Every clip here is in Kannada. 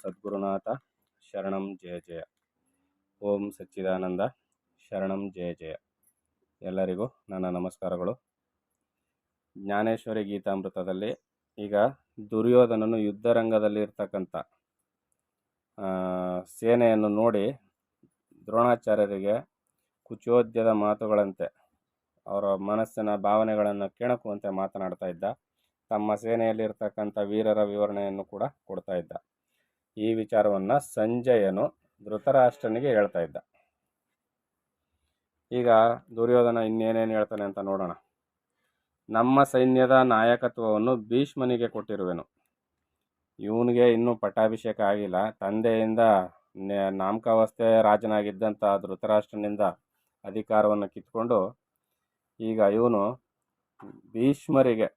ಸದ್ಗುರುನಾಥ ಶರಣಂ ಜಯ ಜಯ. ಓಂ ಸಚ್ಚಿದಾನಂದ ಶರಣಂ ಜಯ ಜಯ. ಎಲ್ಲರಿಗೂ ನನ್ನ ನಮಸ್ಕಾರಗಳು. ಜ್ಞಾನೇಶ್ವರಿ ಗೀತಾಮೃತದಲ್ಲಿ ಈಗ ದುರ್ಯೋಧನನು ಯುದ್ಧರಂಗದಲ್ಲಿರ್ತಕ್ಕಂಥ ಸೇನೆಯನ್ನು ನೋಡಿ ದ್ರೋಣಾಚಾರ್ಯರಿಗೆ ಕುಚೋದ್ಯದ ಮಾತುಗಳಂತೆ ಅವರ ಮನಸ್ಸಿನ ಭಾವನೆಗಳನ್ನು ಕೆಣಕುವಂತೆ ಮಾತನಾಡ್ತಾ ಇದ್ದ. ತಮ್ಮ ಸೇನೆಯಲ್ಲಿರ್ತಕ್ಕಂಥ ವೀರರ ವಿವರಣೆಯನ್ನು ಕೂಡ ಕೊಡ್ತಾ ಇದ್ದ. ಈ ವಿಚಾರವನ್ನು ಸಂಜಯನು ಧೃತರಾಷ್ಟ್ರನಿಗೆ ಹೇಳ್ತಾ ಇದ್ದ. ಈಗ ದುರ್ಯೋಧನ ಇನ್ನೇನೇನು ಹೇಳ್ತಾನೆ ಅಂತ ನೋಡೋಣ. ನಮ್ಮ ಸೈನ್ಯದ ನಾಯಕತ್ವವನ್ನು ಭೀಷ್ಮನಿಗೆ ಕೊಟ್ಟಿರುವೆನು. ಇವನಿಗೆ ಇನ್ನೂ ಪಟ್ಟಾಭಿಷೇಕ ಆಗಿಲ್ಲ. ತಂದೆಯಿಂದ ನಾಮಕಾವಸ್ಥೆ ರಾಜನಾಗಿದ್ದಂಥ ಧೃತರಾಷ್ಟ್ರನಿಂದ ಅಧಿಕಾರವನ್ನು ಕಿತ್ಕೊಂಡು ಈಗ ಇವನು ಭೀಷ್ಮರಿಗೆ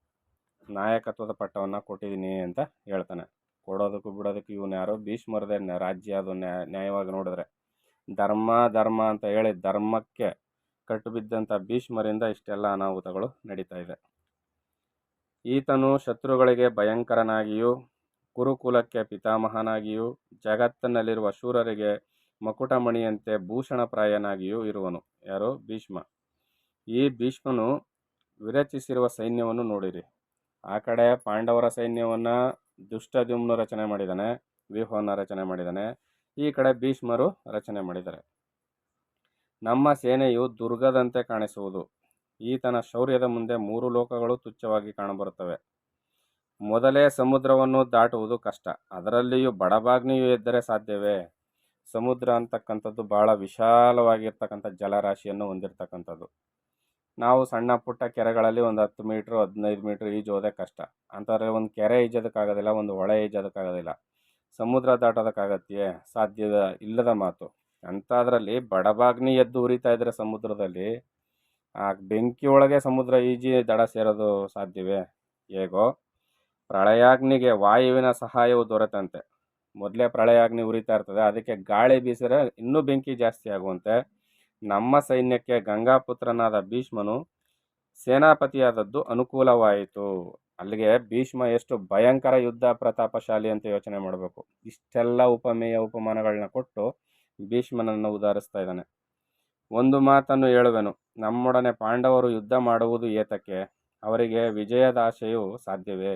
ನಾಯಕತ್ವದ ಪಟ್ಟವನ್ನು ಕೊಟ್ಟಿದ್ದೀನಿ ಅಂತ ಹೇಳ್ತಾನೆ. ಕೊಡೋದಕ್ಕೂ ಬಿಡೋದಕ್ಕೆ ಇವನು ಯಾರೋ ಭೀಷ್ಮರದೇ ರಾಜ್ಯ. ಅದು ನ್ಯಾಯವಾಗಿ ನೋಡಿದ್ರೆ ಧರ್ಮ ಅಂತ ಹೇಳಿ ಧರ್ಮಕ್ಕೆ ಕಟ್ಟುಬಿದ್ದಂಥ ಭೀಷ್ಮರಿಂದ ಇಷ್ಟೆಲ್ಲ ಅನಾಹುತಗಳು ನಡೀತಾ ಇದೆ. ಈತನು ಶತ್ರುಗಳಿಗೆ ಭಯಂಕರನಾಗಿಯೂ ಕುರುಕುಲಕ್ಕೆ ಪಿತಾಮಹನಾಗಿಯೂ ಜಗತ್ತಿನಲ್ಲಿರುವ ಶೂರರಿಗೆ ಮಕುಟಮಣಿಯಂತೆ ಭೂಷಣಪ್ರಾಯನಾಗಿಯೂ ಇರುವನು. ಯಾರು? ಭೀಷ್ಮ. ಈ ಭೀಷ್ಮನು ವಿರಚಿಸಿರುವ ಸೈನ್ಯವನ್ನು ನೋಡಿರಿ. ಆ ಕಡೆ ಪಾಂಡವರ ಸೈನ್ಯವನ್ನು ದುಷ್ಟದ್ಯುಮ್ನ ರಚನೆ ಮಾಡಿದ್ದಾನೆ, ವ್ಯೂಹವನ್ನು ರಚನೆ ಮಾಡಿದ್ದಾನೆ. ಈ ಕಡೆ ಭೀಷ್ಮರು ರಚನೆ ಮಾಡಿದ್ದಾರೆ. ನಮ್ಮ ಸೇನೆಯು ದುರ್ಗದಂತೆ ಕಾಣಿಸುವುದು. ಈತನ ಶೌರ್ಯದ ಮುಂದೆ 3 ಲೋಕಗಳು ತುಚ್ಛವಾಗಿ ಕಾಣಬರುತ್ತವೆ. ಮೊದಲೇ ಸಮುದ್ರವನ್ನು ದಾಟುವುದು ಕಷ್ಟ, ಅದರಲ್ಲಿಯೂ ಬಡಬಾಗ್ನಿಯು ಎದ್ದರೆ ಸಾಧ್ಯವೇ? ಸಮುದ್ರ ಅಂತಕ್ಕಂಥದ್ದು ಭಾಳ ವಿಶಾಲವಾಗಿರ್ತಕ್ಕಂಥ ಜಲರಾಶಿಯನ್ನು ಹೊಂದಿರತಕ್ಕಂಥದ್ದು. ನಾವು ಸಣ್ಣ ಪುಟ್ಟ ಕೆರೆಗಳಲ್ಲಿ ಒಂದು 10 ಮೀಟ್ರು 15 ಮೀಟ್ರ್ ಈಜೋದೇ ಕಷ್ಟ. ಅಂಥದ್ರಲ್ಲಿ ಒಂದು ಕೆರೆ ಈಜೋದಕ್ಕಾಗೋದಿಲ್ಲ, ಒಂದು ಹೊಳೆ ಈಜೋದಕ್ಕಾಗೋದಿಲ್ಲ. ಸಮುದ್ರ ದಾಟೋದಕ್ಕಾಗತ್ತೆಯೇ? ಸಾಧ್ಯದ ಇಲ್ಲದ ಮಾತು. ಅಂಥದ್ರಲ್ಲಿ ಬಡಬಾಗ್ನಿ ಎದ್ದು ಉರಿತಾ ಇದ್ದರೆ ಸಮುದ್ರದಲ್ಲಿ ಆ ಬೆಂಕಿಯೊಳಗೆ ಸಮುದ್ರ ಈಜಿ ದಡ ಸೇರೋದು ಸಾಧ್ಯವೇ? ಹೇಗೋ ಪ್ರಳಯಾಗ್ನಿಗೆ ವಾಯುವಿನ ಸಹಾಯವು ದೊರೆತಂತೆ. ಮೊದಲೇ ಪ್ರಳಯಾಗ್ನಿ ಉರಿತಾ ಇರ್ತದೆ, ಅದಕ್ಕೆ ಗಾಳಿ ಬೀಸಿದ್ರೆ ಇನ್ನೂ ಬೆಂಕಿ ಜಾಸ್ತಿ ಆಗುವಂತೆ ನಮ್ಮ ಸೈನ್ಯಕ್ಕೆ ಗಂಗಾಪುತ್ರನಾದ ಭೀಷ್ಮನು ಸೇನಾಪತಿಯಾದದ್ದು ಅನುಕೂಲವಾಯಿತು. ಅಲ್ಲಿಗೆ ಭೀಷ್ಮ ಎಷ್ಟು ಭಯಂಕರ ಯುದ್ಧ ಪ್ರತಾಪಶಾಲಿ ಅಂತ ಯೋಚನೆ ಮಾಡಬೇಕು. ಇಷ್ಟೆಲ್ಲ ಉಪಮೇಯ ಉಪಮಾನಗಳನ್ನ ಕೊಟ್ಟು ಭೀಷ್ಮನನ್ನು ಉದಾಹರಿಸ್ತಾ ಇದ್ದಾನೆ. ಒಂದು ಮಾತನ್ನು ಹೇಳುವೆನು, ನಮ್ಮೊಡನೆ ಪಾಂಡವರು ಯುದ್ಧ ಮಾಡುವುದು ಏತಕ್ಕೆ? ಅವರಿಗೆ ವಿಜಯದ ಆಶೆಯು ಸಾಧ್ಯವೇ?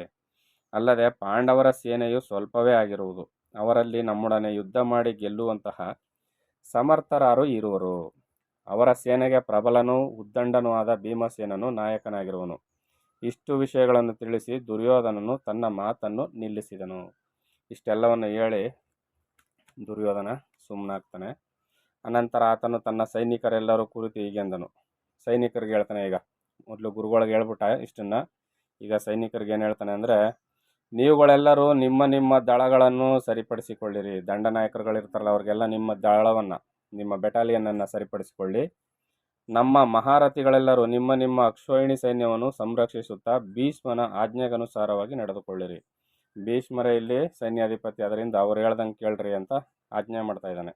ಅಲ್ಲದೆ ಪಾಂಡವರ ಸೇನೆಯು ಸ್ವಲ್ಪವೇ ಆಗಿರುವುದು. ಅವರಲ್ಲಿ ನಮ್ಮೊಡನೆ ಯುದ್ಧ ಮಾಡಿ ಗೆಲ್ಲುವಂತಹ ಸಮರ್ಥರಾರು ಇರುವರು. ಅವರ ಸೇನೆಗೆ ಪ್ರಬಲನೂ ಉದ್ದಂಡನೂ ಆದ ಭೀಮಸೇನನು ನಾಯಕನಾಗಿರುವನು. ಇಷ್ಟು ವಿಷಯಗಳನ್ನು ತಿಳಿಸಿ ದುರ್ಯೋಧನನು ತನ್ನ ಮಾತನ್ನು ನಿಲ್ಲಿಸಿದನು. ಇಷ್ಟೆಲ್ಲವನ್ನು ಹೇಳಿ ದುರ್ಯೋಧನ ಸುಮ್ಮನಾಗ್ತಾನೆ. ಅನಂತರ ಆತನು ತನ್ನ ಸೈನಿಕರೆಲ್ಲರೂ ಕುರಿತು ಹೀಗೆಂದನು. ಸೈನಿಕರಿಗೆ ಹೇಳ್ತಾನೆ. ಈಗ ಮೊದಲು ಗುರುಗಳಿಗೆ ಹೇಳ್ಬಿಟ್ಟ ಇಷ್ಟನ್ನು. ಈಗ ಸೈನಿಕರಿಗೆ ಏನು ಹೇಳ್ತಾನೆ ಅಂದರೆ, ನೀವುಗಳೆಲ್ಲರೂ ನಿಮ್ಮ ನಿಮ್ಮ ದಳಗಳನ್ನು ಸರಿಪಡಿಸಿಕೊಳ್ಳಿರಿ. ದಂಡನಾಯಕರುಗಳಿರ್ತಾರಲ್ಲ ಅವ್ರಿಗೆಲ್ಲ ನಿಮ್ಮ ದಳವನ್ನು, ನಿಮ್ಮ ಬೆಟಾಲಿಯನನ್ನು ಸರಿಪಡಿಸಿಕೊಳ್ಳಿ. ನಮ್ಮ ಮಹಾರಥಿಗಳೆಲ್ಲರೂ ನಿಮ್ಮ ನಿಮ್ಮ ಅಕ್ಷೋಹಿಣಿ ಸೈನ್ಯವನ್ನು ಸಂರಕ್ಷಿಸುತ್ತಾ ಭೀಷ್ಮನ ಆಜ್ಞೆಗನುಸಾರವಾಗಿ ನಡೆದುಕೊಳ್ಳಿರಿ. ಭೀಷ್ಮರೇ ಇಲ್ಲಿ ಸೈನ್ಯಾಧಿಪತಿ, ಅದರಿಂದ ಅವ್ರು ಹೇಳ್ದಂಗೆ ಕೇಳ್ರಿ ಅಂತ ಆಜ್ಞೆ ಮಾಡ್ತಾ ಇದ್ದಾನೆ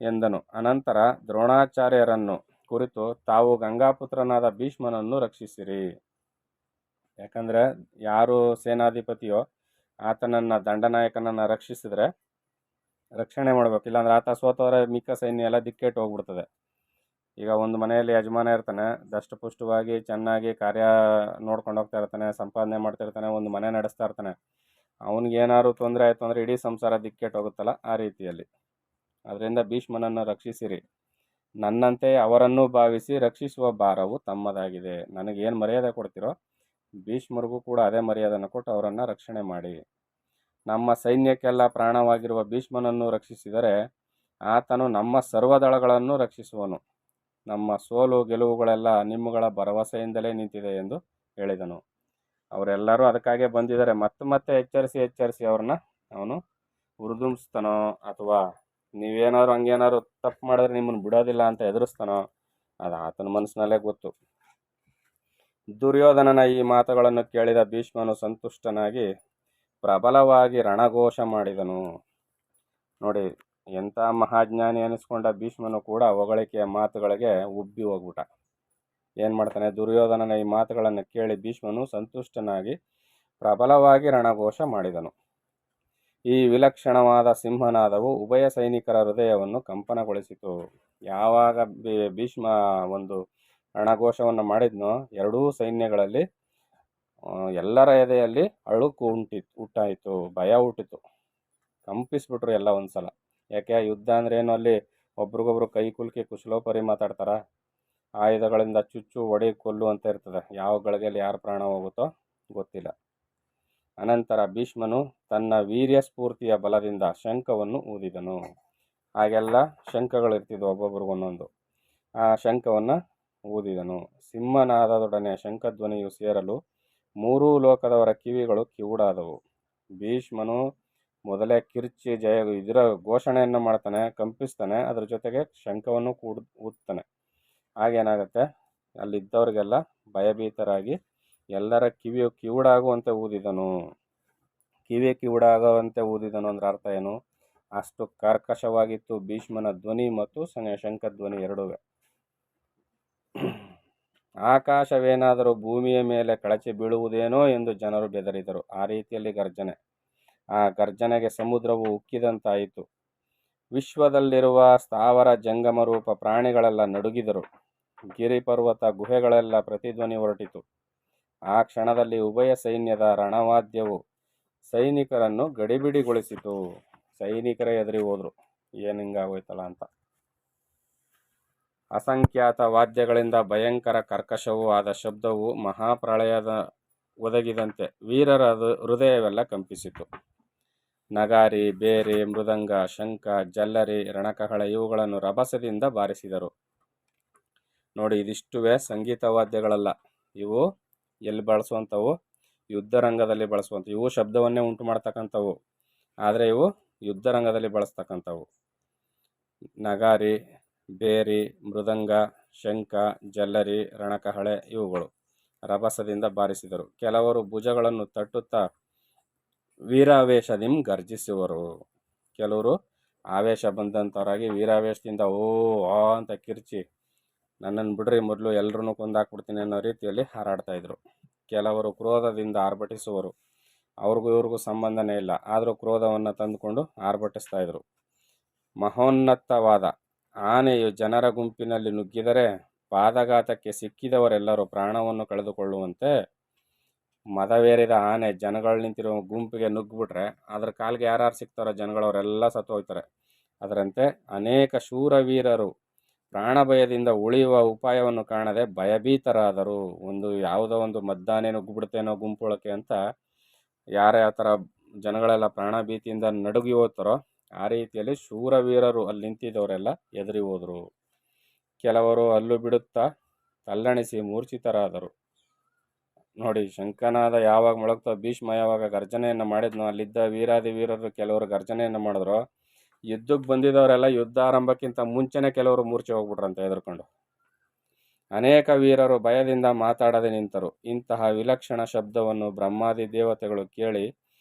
ಎಂದನು. ಅನಂತರ ದ್ರೋಣಾಚಾರ್ಯರನ್ನು ಕುರಿತು, ತಾವು ಗಂಗಾಪುತ್ರನಾದ ಭೀಷ್ಮನನ್ನು ರಕ್ಷಿಸಿರಿ. ಯಾಕಂದರೆ ಯಾರು ಸೇನಾಧಿಪತಿಯೋ ಆತನನ್ನು, ದಂಡನಾಯಕನನ್ನು ರಕ್ಷಿಸಿದ್ರೆ ರಕ್ಷಣೆ ಮಾಡಬೇಕು. ಇಲ್ಲಾಂದ್ರೆ ಆತ ಸೋತವರ ಮಿಕ್ಕ ಸೈನ್ಯ ಎಲ್ಲ ದಿಕ್ಕೆಟ್ಟು ಹೋಗ್ಬಿಡ್ತದೆ. ಈಗ ಒಂದು ಮನೆಯಲ್ಲಿ ಯಜಮಾನ ಇರ್ತಾನೆ, ದಷ್ಟಪುಷ್ಟವಾಗಿ ಚೆನ್ನಾಗಿ ಕಾರ್ಯ ನೋಡ್ಕೊಂಡು ಹೋಗ್ತಾ ಇರ್ತಾನೆ, ಸಂಪಾದನೆ ಮಾಡ್ತಿರ್ತಾನೆ, ಒಂದು ಮನೆ ನಡೆಸ್ತಾ ಇರ್ತಾನೆ. ಅವನಿಗೇನಾದ್ರು ತೊಂದರೆ ಆಯಿತು ಅಂದರೆ ಇಡೀ ಸಂಸಾರ ದಿಕ್ಕೆಟ್ಟು ಹೋಗುತ್ತಲ್ಲ, ಆ ರೀತಿಯಲ್ಲಿ. ಅದರಿಂದ ಭೀಷ್ಮನನ್ನು ರಕ್ಷಿಸಿರಿ. ನನ್ನಂತೆ ಅವರನ್ನು ಭಾವಿಸಿ ರಕ್ಷಿಸುವ ಭಾರವು ತಮ್ಮದಾಗಿದೆ. ನನಗೇನು ಮರ್ಯಾದೆ ಕೊಡ್ತಿರೋ ಭೀಷ್ಮರಿಗೂ ಕೂಡ ಅದೇ ಮರ್ಯಾದೆಯನ್ನು ಕೊಟ್ಟು ಅವರನ್ನು ರಕ್ಷಣೆ ಮಾಡಿ. ನಮ್ಮ ಸೈನ್ಯಕ್ಕೆಲ್ಲ ಪ್ರಾಣವಾಗಿರುವ ಭೀಷ್ಮನನ್ನು ರಕ್ಷಿಸಿದರೆ ಆತನು ನಮ್ಮ ಸರ್ವದಳಗಳನ್ನು ರಕ್ಷಿಸುವನು. ನಮ್ಮ ಸೋಲು ಗೆಲುವುಗಳೆಲ್ಲ ನಿಮ್ಮಗಳ ಭರವಸೆಯಿಂದಲೇ ನಿಂತಿದೆ ಎಂದು ಹೇಳಿದನು. ಅವರೆಲ್ಲರೂ ಅದಕ್ಕಾಗೆ ಬಂದಿದ್ದಾರೆ. ಮತ್ತೆ ಎಚ್ಚರಿಸಿ ಅವ್ರನ್ನ ಅವನು ಹುರಿದುಂಬಿಸ್ತಾನೋ, ಅಥವಾ ನೀವೇನಾದ್ರು ಹಂಗೇನಾದ್ರು ತಪ್ಪು ಮಾಡಿದ್ರೆ ನಿಮ್ಮನ್ನು ಬಿಡೋದಿಲ್ಲ ಅಂತ ಎದುರಿಸ್ತಾನೋ, ಅದು ಆತನ ಮನಸ್ಸಿನಲ್ಲೇ ಗೊತ್ತು. ದುರ್ಯೋಧನನ ಈ ಮಾತುಗಳನ್ನು ಕೇಳಿದ ಭೀಷ್ಮನು ಸಂತುಷ್ಟನಾಗಿ ಪ್ರಬಲವಾಗಿ ರಣಘೋಷ ಮಾಡಿದನು. ನೋಡಿ, ಎಂಥ ಮಹಾಜ್ಞಾನಿ ಅನಿಸ್ಕೊಂಡ ಭೀಷ್ಮನು ಕೂಡ ಹೊಗಳಿಕೆಯ ಮಾತುಗಳಿಗೆ ಉಬ್ಬಿ ಹೋಗ್ಬಿಟ್ಟ. ಏನು ಮಾಡ್ತಾನೆ? ದುರ್ಯೋಧನನ ಈ ಮಾತುಗಳನ್ನು ಕೇಳಿ ಭೀಷ್ಮನು ಸಂತುಷ್ಟನಾಗಿ ಪ್ರಬಲವಾಗಿ ರಣಘೋಷ ಮಾಡಿದನು. ಈ ವಿಲಕ್ಷಣವಾದ ಸಿಂಹನಾದವು ಉಭಯ ಸೈನಿಕರ ಹೃದಯವನ್ನು ಕಂಪನಗೊಳಿಸಿತು. ಯಾವಾಗ ಭೀಷ್ಮ ಒಂದು ರಣಘೋಷವನ್ನು ಮಾಡಿದ್ನೋ ಎರಡೂ ಸೈನ್ಯಗಳಲ್ಲಿ ಎಲ್ಲರ ಎದೆಯಲ್ಲಿ ಅಳುಕು ಹುಟ್ಟಾಯಿತು, ಭಯ ಹುಟ್ಟಿತು, ಕಂಪಿಸ್ಬಿಟ್ರು ಎಲ್ಲ ಒಂದ್ಸಲ. ಯಾಕೆ ಯುದ್ಧ ಅಂದ್ರೆ ಏನು, ಅಲ್ಲಿ ಒಬ್ರಿಗೊಬ್ರು ಕೈ ಕುಲ್ಕಿ ಕುಶಲೋಪರಿ ಮಾತಾಡ್ತಾರ, ಆಯುಧಗಳಿಂದ ಚುಚ್ಚು ಒಡೆ ಕೊಲ್ಲು ಅಂತ ಇರ್ತದೆ. ಯಾವ ಗಳಿಗೆಯಲ್ಲಿ ಯಾರ ಪ್ರಾಣ ಹೋಗುತ್ತೋ ಗೊತ್ತಿಲ್ಲ. ಅನಂತರ ಭೀಷ್ಮನು ತನ್ನ ವೀರ್ಯ ಸ್ಫೂರ್ತಿಯ ಬಲದಿಂದ ಶಂಖವನ್ನು ಊದಿದನು. ಹಾಗೆಲ್ಲ ಶಂಖಗಳಿರ್ತಿದ್ವು ಒಬ್ಬೊಬ್ರಿಗೊಂದೊಂದು. ಆ ಶಂಖವನ್ನು ಊದಿದನು. ಸಿಂಹನಾದದೊಡನೆ ಶಂಖಧ್ವನಿಯು ಸೇರಲು ಮೂರೂ ಲೋಕದವರ ಕಿವಿಗಳು ಕಿವುಡಾದವು. ಭೀಷ್ಮನು ಮೊದಲೇ ಕಿರ್ಚಿ ಇದರ ಘೋಷಣೆಯನ್ನು ಮಾಡ್ತಾನೆ, ಕಂಪಿಸ್ತಾನೆ, ಅದ್ರ ಜೊತೆಗೆ ಶಂಖವನ್ನು ಊದ್ತಾನೆ. ಹಾಗೇನಾಗುತ್ತೆ, ಅಲ್ಲಿದ್ದವ್ರಿಗೆಲ್ಲ ಭಯಭೀತರಾಗಿ ಎಲ್ಲರ ಕಿವುಡಾಗುವಂತೆ ಊದಿದನು. ಕಿವುಡಾಗುವಂತೆ ಊದಿದನು ಅಂದ್ರೆ ಅರ್ಥ ಏನು, ಅಷ್ಟು ಕರ್ಕಶವಾಗಿತ್ತು ಭೀಷ್ಮನ ಧ್ವನಿ ಮತ್ತು ಶಂಖಧ್ವನಿ ಎರಡುವೆ. ಆಕಾಶವೇನಾದರೂ ಭೂಮಿಯ ಮೇಲೆ ಕಳಚಿ ಬೀಳುವುದೇನೋ ಎಂದು ಜನರು ಬೆದರಿದರು. ಆ ರೀತಿಯಲ್ಲಿ ಗರ್ಜನೆ. ಆ ಗರ್ಜನೆಗೆ ಸಮುದ್ರವು ಉಕ್ಕಿದಂತಾಯಿತು. ವಿಶ್ವದಲ್ಲಿರುವ ಸ್ಥಾವರ ಜಂಗಮ ರೂಪ ಪ್ರಾಣಿಗಳೆಲ್ಲ ನಡುಗಿದರು. ಗಿರಿಪರ್ವತ ಗುಹೆಗಳೆಲ್ಲ ಪ್ರತಿಧ್ವನಿ ಹೊರಟಿತು. ಆ ಕ್ಷಣದಲ್ಲಿ ಉಭಯ ಸೈನ್ಯದ ರಣವಾದ್ಯವು ಸೈನಿಕರನ್ನು ಗಡಿಬಿಡಿಗೊಳಿಸಿತು. ಸೈನಿಕರೇ ಎದುರಿ ಹೋದ್ರು, ಏನು ಹಿಂಗಾಗೋಯ್ತಲ್ಲ ಅಂತ. ಅಸಂಖ್ಯಾತ ವಾದ್ಯಗಳಿಂದ ಭಯಂಕರ ಕರ್ಕಶವೂ ಆದ ಶಬ್ದವು ಮಹಾಪ್ರಳಯದ ಒದಗಿದಂತೆ ವೀರರ ಹೃದಯವೆಲ್ಲ ಕಂಪಿಸಿತು. ನಗಾರಿ, ಬೇರೆ, ಮೃದಂಗ, ಶಂಖ, ಜಲ್ಲರಿ, ರಣಕಹಳ ಇವುಗಳನ್ನು ರಭಸದಿಂದ ಬಾರಿಸಿದರು. ನೋಡಿ, ಇದಿಷ್ಟುವೇ ಸಂಗೀತ ವಾದ್ಯಗಳಲ್ಲ. ಇವು ಎಲ್ಲಿ ಬಳಸುವಂಥವು, ಯುದ್ಧರಂಗದಲ್ಲಿ ಬಳಸುವಂಥ. ಇವು ಶಬ್ದವನ್ನೇ ಉಂಟು ಮಾಡ್ತಕ್ಕಂಥವು, ಆದರೆ ಇವು ಯುದ್ಧರಂಗದಲ್ಲಿ ಬಳಸ್ತಕ್ಕಂಥವು. ನಗಾರಿ, ಬೇರಿ, ಮೃದಂಗ, ಶಂಖ, ಜಲ್ಲರಿ, ರಣಕಹಳೆ ಇವುಗಳು ರಭಸದಿಂದ ಬಾರಿಸಿದರು. ಕೆಲವರು ಭುಜಗಳನ್ನು ತಟ್ಟುತ್ತಾ ವೀರಾವೇಶದಿಂದ ಗರ್ಜಿಸುವರು. ಕೆಲವರು ಆವೇಶ ಬಂದಂಥವರಾಗಿ ವೀರಾವೇಶದಿಂದ ಓ ಆ ಅಂತ ಕಿರ್ಚಿ ನನ್ನನ್ನು ಬಿಡ್ರಿ, ಮೊದಲು ಎಲ್ಲರೂ ಕೊಂದಾಕ್ಬಿಡ್ತೀನಿ ಅನ್ನೋ ರೀತಿಯಲ್ಲಿ ಹಾರಾಡ್ತಾ ಇದ್ರು. ಕೆಲವರು ಕ್ರೋಧದಿಂದ ಆರ್ಭಟಿಸುವರು. ಅವ್ರಿಗೂ ಇವ್ರಿಗೂ ಸಂಬಂಧನೇ ಇಲ್ಲ, ಆದರೂ ಕ್ರೋಧವನ್ನು ತಂದುಕೊಂಡು ಆರ್ಭಟಿಸ್ತಾ ಇದ್ರು. ಮಹೋನ್ನತವಾದ ಆನೆಯು ಜನರ ಗುಂಪಿನಲ್ಲಿ ನುಗ್ಗಿದರೆ ಪಾದಘಾತಕ್ಕೆ ಸಿಕ್ಕಿದವರೆಲ್ಲರೂ ಪ್ರಾಣವನ್ನು ಕಳೆದುಕೊಳ್ಳುವಂತೆ ಮದವೇರಿದ ಆನೆ ಜನಗಳು ನಿಂತಿರೋ ಗುಂಪಿಗೆ ನುಗ್ಗಿಬಿಟ್ರೆ ಅದ್ರ ಕಾಲಿಗೆ ಯಾರು ಸಿಗ್ತಾರೋ ಜನಗಳವರೆಲ್ಲ ಸತ್ತು ಹೋಗ್ತಾರೆ. ಅದರಂತೆ ಅನೇಕ ಶೂರವೀರರು ಪ್ರಾಣ ಭಯದಿಂದ ಉಳಿಯುವ ಉಪಾಯವನ್ನು ಕಾಣದೆ ಭಯಭೀತರಾದರು. ಯಾವುದೋ ಒಂದು ಮದ್ದಾನೆ ನುಗ್ಗಿಬಿಡ್ತೇನೋ ಗುಂಪುಳಕ್ಕೆ ಅಂತ ಯಾರೇ ಆ ಥರ ಜನಗಳೆಲ್ಲ ಪ್ರಾಣ ಭೀತಿಯಿಂದ ನಡುಗಿ ಹೋಗ್ತಾರೋ ಆ ರೀತಿಯಲ್ಲಿ ಶೂರವೀರರು ಅಲ್ಲಿ ನಿಂತಿದ್ದವರೆಲ್ಲ ಎದುರಿ ಹೋದರು. ಕೆಲವರು ಅಲ್ಲು ಬಿಡುತ್ತಾ ತಲ್ಲಣಿಸಿ ಮೂರ್ಛಿತರಾದರು. ನೋಡಿ, ಶಂಖನಾದ ಯಾವಾಗ ಮೊಳಗ್ತೋ, ಭೀಷ್ಮ ಯಾವಾಗ ಗರ್ಜನೆಯನ್ನು ಮಾಡಿದ್ನೋ ಅಲ್ಲಿದ್ದ ವೀರಾದಿ ವೀರರು ಕೆಲವರು ಗರ್ಜನೆಯನ್ನು ಮಾಡಿದ್ರು. ಯುದ್ಧಕ್ಕೆ ಬಂದಿದ್ದವರೆಲ್ಲ ಯುದ್ಧ ಆರಂಭಕ್ಕಿಂತ ಮುಂಚೆನೇ ಕೆಲವರು ಮೂರ್ಛೆ ಹೋಗ್ಬಿಟ್ರಂತೆ ಹೆದರ್ಕೊಂಡು. ಅನೇಕ ವೀರರು ಭಯದಿಂದ ಮಾತಾಡದೆ ನಿಂತರು. ಇಂತಹ ವಿಲಕ್ಷಣ ಶಬ್ದವನ್ನು ಬ್ರಹ್ಮಾದಿ ದೇವತೆಗಳು ಕೇಳಿ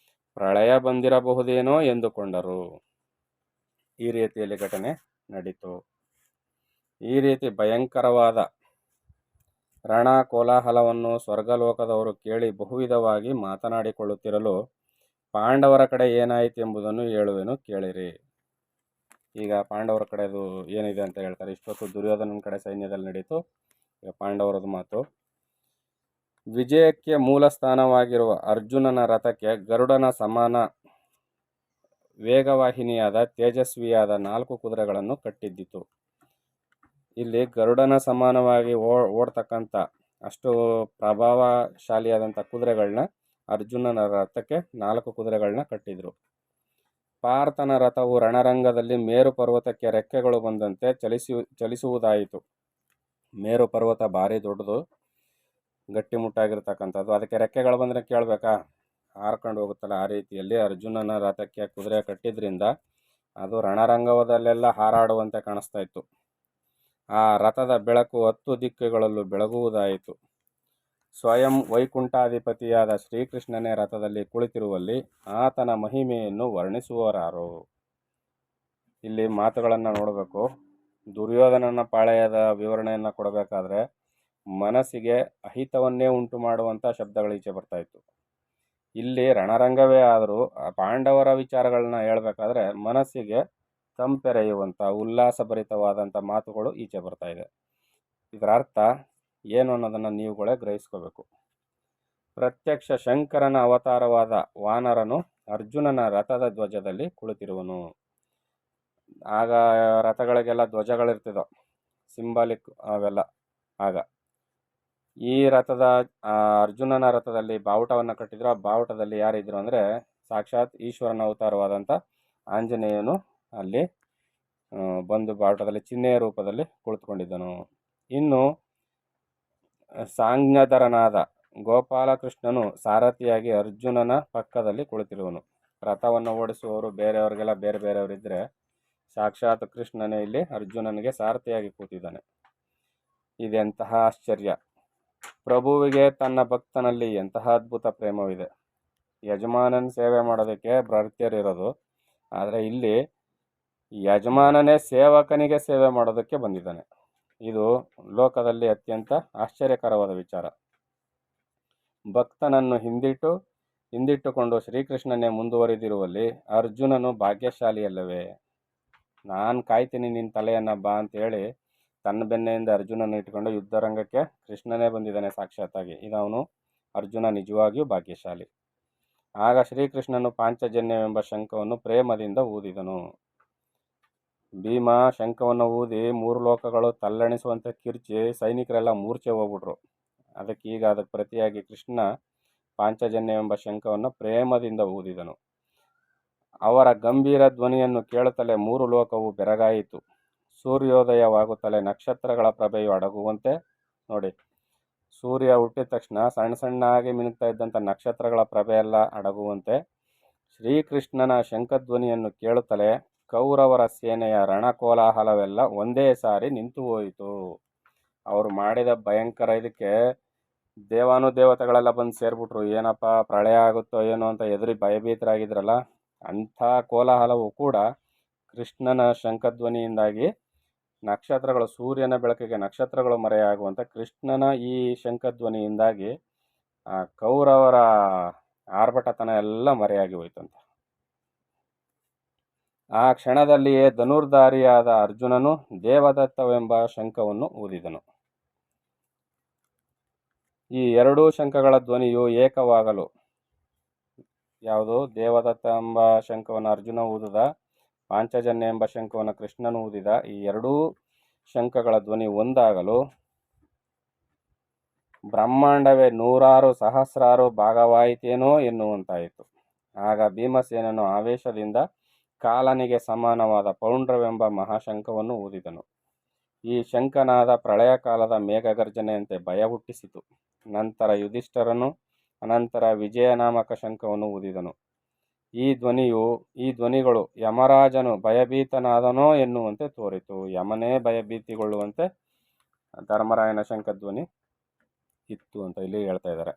ಪ್ರಳಯ ಬಂದಿರಬಹುದೇನೋ ಎಂದುಕೊಂಡರು. ಈ ರೀತಿಯಲ್ಲಿ ಘಟನೆ ನಡೀತು. ಈ ರೀತಿ ಭಯಂಕರವಾದ ರಣ ಕೋಲಾಹಲವನ್ನು ಸ್ವರ್ಗಲೋಕದವರು ಕೇಳಿ ಬಹುವಿಧವಾಗಿ ಮಾತನಾಡಿಕೊಳ್ಳುತ್ತಿರಲು ಪಾಂಡವರ ಕಡೆ ಏನಾಯಿತು ಎಂಬುದನ್ನು ಹೇಳುವೆನು, ಕೇಳಿರಿ. ಈಗ ಪಾಂಡವರ ಕಡೆದು ಏನಿದೆ ಅಂತ ಹೇಳ್ತಾರೆ. ಇಷ್ಟೊತ್ತು ದುರ್ಯೋಧನನ ಕಡೆ ಸೈನ್ಯದಲ್ಲಿ ನಡೀತು, ಈಗ ಪಾಂಡವರದು ಮಾತು. ವಿಜಯಕ್ಕೆ ಮೂಲ ಸ್ಥಾನವಾಗಿರುವ ಅರ್ಜುನನ ರಥಕ್ಕೆ ಗರುಡನ ಸಮಾನ ವೇಗವಾಹಿನಿಯಾದ ತೇಜಸ್ವಿಯಾದ 4 ಕುದುರೆಗಳನ್ನು ಕಟ್ಟಿದ್ದಿತು. ಇಲ್ಲಿ ಗರುಡನ ಸಮಾನವಾಗಿ ಓಡ್ತಕ್ಕಂಥ ಅಷ್ಟು ಪ್ರಭಾವಶಾಲಿಯಾದಂಥ ಕುದುರೆಗಳನ್ನ ಅರ್ಜುನನ ರಥಕ್ಕೆ 4 ಕುದುರೆಗಳನ್ನ ಕಟ್ಟಿದ್ರು. ಪಾರ್ಥನ ರಥವು ರಣರಂಗದಲ್ಲಿ ಮೇರು ಪರ್ವತಕ್ಕೆ ರೆಕ್ಕೆಗಳು ಬಂದಂತೆ ಚಲಿಸುವುದಾಯಿತು. ಮೇರು ಪರ್ವತ ಭಾರಿ ದೊಡ್ಡದು, ಗಟ್ಟಿಮುಟ್ಟಾಗಿರ್ತಕ್ಕಂಥದ್ದು. ಅದಕ್ಕೆ ರೆಕ್ಕೆಗಳು ಬಂದರೆ ಕೇಳಬೇಕಾ, ಹಾರ್ಕೊಂಡು ಹೋಗುತ್ತಲ್ಲ. ಆ ರೀತಿಯಲ್ಲಿ ಅರ್ಜುನನ ರಥಕ್ಕೆ ಕುದುರೆ ಕಟ್ಟಿದ್ರಿಂದ ಅದು ರಣರಂಗದಲ್ಲೆಲ್ಲ ಹಾರಾಡುವಂತೆ ಕಾಣಿಸ್ತಾ ಇತ್ತು. ಆ ರಥದ ಬೆಳಕು 10 ದಿಕ್ಕುಗಳಲ್ಲೂ ಬೆಳಗುವುದಾಯಿತು. ಸ್ವಯಂ ವೈಕುಂಠಾಧಿಪತಿಯಾದ ಶ್ರೀಕೃಷ್ಣನೇ ರಥದಲ್ಲಿ ಕುಳಿತಿರುವಲ್ಲಿ ಆತನ ಮಹಿಮೆಯನ್ನು ವರ್ಣಿಸುವರಾರು. ಇಲ್ಲಿ ಮಾತುಗಳನ್ನು ನೋಡಬೇಕು. ದುರ್ಯೋಧನನ ಪಾಳೆಯದ ವಿವರಣೆಯನ್ನು ಕೊಡಬೇಕಾದ್ರೆ ಮನಸ್ಸಿಗೆ ಅಹಿತವನ್ನೇ ಉಂಟು ಮಾಡುವಂಥ ಶಬ್ದಗಳು ಈಚೆ ಬರ್ತಾ ಇತ್ತು. ಇಲ್ಲಿ ರಣರಂಗವೇ ಆದರೂ ಪಾಂಡವರ ವಿಚಾರಗಳನ್ನ ಹೇಳ್ಬೇಕಾದ್ರೆ ಮನಸ್ಸಿಗೆ ತಂಪೆರೆಯುವಂಥ ಉಲ್ಲಾಸಭರಿತವಾದಂಥ ಮಾತುಗಳು ಈಚೆ ಬರ್ತಾ ಇದೆ. ಇದರ ಅರ್ಥ ಏನು ಅನ್ನೋದನ್ನು ನೀವುಗಳೇ ಗ್ರಹಿಸ್ಕೋಬೇಕು. ಪ್ರತ್ಯಕ್ಷ ಶಂಕರನ ಅವತಾರವಾದ ವಾನರನು ಅರ್ಜುನನ ರಥದ ಧ್ವಜದಲ್ಲಿ ಕುಳಿತಿರುವನು. ಆಗ ರಥಗಳಿಗೆಲ್ಲ ಧ್ವಜಗಳಿರ್ತಿದೋ, ಸಿಂಬಾಲಿಕ್ ಅವೆಲ್ಲ. ಆಗ ಈ ರಥದ ಅರ್ಜುನನ ರಥದಲ್ಲಿ ಬಾವುಟವನ್ನು ಕಟ್ಟಿದ್ರು. ಆ ಬಾವುಟದಲ್ಲಿ ಯಾರಿದ್ರು ಅಂದರೆ ಸಾಕ್ಷಾತ್ ಈಶ್ವರನ ಅವತಾರವಾದಂಥ ಆಂಜನೇಯನು ಅಲ್ಲಿ ಬಂದು ಬಾವುಟದಲ್ಲಿ ಚಿಹ್ನೆಯ ರೂಪದಲ್ಲಿ ಕುಳಿತುಕೊಂಡಿದ್ದನು. ಇನ್ನು ಸಾಂಜ್ಞಧರನಾದ ಗೋಪಾಲಕೃಷ್ಣನು ಸಾರಥಿಯಾಗಿ ಅರ್ಜುನನ ಪಕ್ಕದಲ್ಲಿ ಕುಳಿತಿರುವನು. ರಥವನ್ನು ಓಡಿಸುವವರು ಬೇರೆಯವರಿಗೆಲ್ಲ ಬೇರೆ ಬೇರೆಯವರಿದ್ದರೆ ಸಾಕ್ಷಾತ್ ಕೃಷ್ಣನೇ ಇಲ್ಲಿ ಅರ್ಜುನನಿಗೆ ಸಾರಥಿಯಾಗಿ ಕೂತಿದ್ದಾನೆ. ಇದೆಂತಹ ಆಶ್ಚರ್ಯ! ಪ್ರಭುವಿಗೆ ತನ್ನ ಭಕ್ತನಲ್ಲಿ ಎಂತಹ ಅದ್ಭುತ ಪ್ರೇಮವಿದೆ. ಯಜಮಾನನ ಸೇವೆ ಮಾಡೋದಕ್ಕೆ ಭೃತ್ಯರಿರೋದು, ಆದರೆ ಇಲ್ಲಿ ಯಜಮಾನನೇ ಸೇವಕನಿಗೆ ಸೇವೆ ಮಾಡೋದಕ್ಕೆ ಬಂದಿದ್ದಾನೆ. ಇದು ಲೋಕದಲ್ಲಿ ಅತ್ಯಂತ ಆಶ್ಚರ್ಯಕರವಾದ ವಿಚಾರ. ಭಕ್ತನನ್ನು ಹಿಂದಿಟ್ಟುಕೊಂಡು ಶ್ರೀಕೃಷ್ಣನೇ ಮುಂದುವರಿದಿರುವಲ್ಲಿ ಅರ್ಜುನನು ಭಾಗ್ಯಶಾಲಿಯಲ್ಲವೇ? ನಾನು ಕಾಯ್ತೀನಿ ನಿನ್ನ ತಲೆಯನ್ನು ಬಾ ಅಂತೇಳಿ ತನ್ನ ಬೆನ್ನೆಯಿಂದ ಅರ್ಜುನನ ಇಟ್ಕೊಂಡು ಯುದ್ಧರಂಗಕ್ಕೆ ಕೃಷ್ಣನೇ ಬಂದಿದ್ದಾನೆ ಸಾಕ್ಷಾತ್ತಾಗಿ. ಇದವನು ಅರ್ಜುನ ನಿಜವಾಗಿಯೂ ಭಾಗ್ಯಶಾಲಿ. ಆಗ ಶ್ರೀಕೃಷ್ಣನು ಪಾಂಚಜನ್ಯವೆಂಬ ಶಂಖವನ್ನು ಪ್ರೇಮದಿಂದ ಊದಿದನು. ಭೀಮ ಶಂಖವನ್ನು ಊದಿ 3 ಲೋಕಗಳು ತಲ್ಲಣಿಸುವಂತೆ ಕಿರ್ಚಿ ಸೈನಿಕರೆಲ್ಲ ಮೂರ್ಛೆ ಹೋಗ್ಬಿಟ್ರು. ಅದಕ್ಕೆ ಪ್ರತಿಯಾಗಿ ಕೃಷ್ಣ ಪಾಂಚಜನ್ಯವೆಂಬ ಶಂಖವನ್ನು ಪ್ರೇಮದಿಂದ ಊದಿದನು. ಅವರ ಗಂಭೀರ ಧ್ವನಿಯನ್ನು ಕೇಳುತ್ತಲೇ 3 ಲೋಕವು ಬೆರಗಾಯಿತು. ಸೂರ್ಯೋದಯವಾಗುತ್ತಲೇ ನಕ್ಷತ್ರಗಳ ಪ್ರಭೆಯು ಅಡಗುವಂತೆ, ನೋಡಿ, ಸೂರ್ಯ ಹುಟ್ಟಿದ ತಕ್ಷಣ ಸಣ್ಣ ಸಣ್ಣಾಗಿ ಮಿನುಗ್ತಾ ಇದ್ದಂಥ ನಕ್ಷತ್ರಗಳ ಪ್ರಭೆಯೆಲ್ಲ ಅಡಗುವಂತೆ ಶ್ರೀಕೃಷ್ಣನ ಶಂಖಧ್ವನಿಯನ್ನು ಕೇಳುತ್ತಲೇ ಕೌರವರ ಸೇನೆಯ ರಣಕೋಲಾಹಲವೆಲ್ಲ ಒಂದೇ ಸಾರಿ ನಿಂತು ಹೋಯಿತು. ಅವರು ಮಾಡಿದ ಭಯಂಕರ ಇದಕ್ಕೆ ದೇವಾನುದೇವತೆಗಳೆಲ್ಲ ಬಂದು ಸೇರಿಬಿಟ್ರು. ಏನಪ್ಪ ಪ್ರಳಯ ಆಗುತ್ತೋ ಏನೋ ಅಂತ ಎದುರಿ ಭಯಭೀತರಾಗಿದ್ರಲ್ಲ, ಅಂಥ ಕೋಲಾಹಲವು ಕೂಡ ಕೃಷ್ಣನ ಶಂಖಧ್ವನಿಯಿಂದಾಗಿ ನಕ್ಷತ್ರಗಳು, ಸೂರ್ಯನ ಬೆಳಕಿಗೆ ನಕ್ಷತ್ರಗಳು ಮರೆಯಾಗುವಂಥ ಕೃಷ್ಣನ ಈ ಶಂಖಧ್ವನಿಯಿಂದಾಗಿ ಆ ಕೌರವರ ಆರ್ಭಟತನ ಎಲ್ಲ ಮರೆಯಾಗಿ ಹೋಯ್ತಂತ. ಆ ಕ್ಷಣದಲ್ಲಿಯೇ ಧನುರ್ಧಾರಿಯಾದ ಅರ್ಜುನನು ದೇವದತ್ತವೆಂಬ ಶಂಖವನ್ನು ಊದಿದನು. ಈ 2 ಶಂಖಗಳ ಧ್ವನಿಯು ಏಕವಾಗಲು, ಯಾವುದು ದೇವದತ್ತ ಎಂಬ ಶಂಖವನ್ನು ಅರ್ಜುನ ಊದಿದ, ಪಾಂಚಜನ್ಯ ಎಂಬ ಶಂಖವನ್ನು ಕೃಷ್ಣನು ಊದಿದ, ಈ 2 ಶಂಖಗಳ ಧ್ವನಿ ಒಂದಾಗಲು ಬ್ರಹ್ಮಾಂಡವೇ 100 ಸಹಸ್ರಾರು ಭಾಗವಾಯಿತೇನೋ ಎನ್ನುವಂತಾಯಿತು. ಆಗ ಭೀಮಸೇನನು ಆವೇಶದಿಂದ ಕಾಲನಿಗೆ ಸಮಾನವಾದ ಪೌಂಡ್ರವೆಂಬ ಮಹಾಶಂಖವನ್ನು ಊದಿದನು. ಈ ಶಂಖನಾದ ಪ್ರಳಯ ಕಾಲದ ಮೇಘಗರ್ಜನೆಯಂತೆ ಭಯ ಹುಟ್ಟಿಸಿತು. ನಂತರ ಯುಧಿಷ್ಠರನು ಅನಂತರ ವಿಜಯನಾಮಕ ಶಂಖವನ್ನು ಊದಿದನು. ಈ ಧ್ವನಿಗಳು ಯಮರಾಜನು ಭಯಭೀತನಾದನೋ ಎನ್ನುವಂತೆ ತೋರಿತು. ಯಮನೇ ಭಯಭೀತಿಗೊಳ್ಳುವಂತೆ ಧರ್ಮರಾಯನ ಶಂಖಧ್ವನಿ ಇತ್ತು ಅಂತ ಇಲ್ಲಿ ಹೇಳ್ತಾ ಇದ್ದಾರೆ.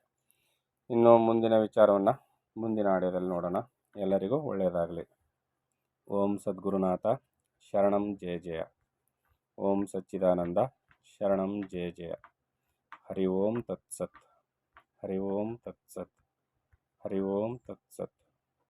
ಇನ್ನು ಮುಂದಿನ ವಿಚಾರವನ್ನು ಮುಂದಿನ ಆಡಿಯೋದಲ್ಲಿ ನೋಡೋಣ. ಎಲ್ಲರಿಗೂ ಒಳ್ಳೆಯದಾಗಲಿ. ಓಂ ಸದ್ಗುರುನಾಥ ಶರಣಂ ಜಯ ಜಯ. ಓಂ ಸಚ್ಚಿದಾನಂದ ಶರಣಂ ಜಯ ಜಯ. ಹರಿ ಓಂ ತತ್ಸತ್. ಹರಿ ಓಂ ತತ್ಸತ್. ಹರಿ ಓಂ ತತ್ಸತ್.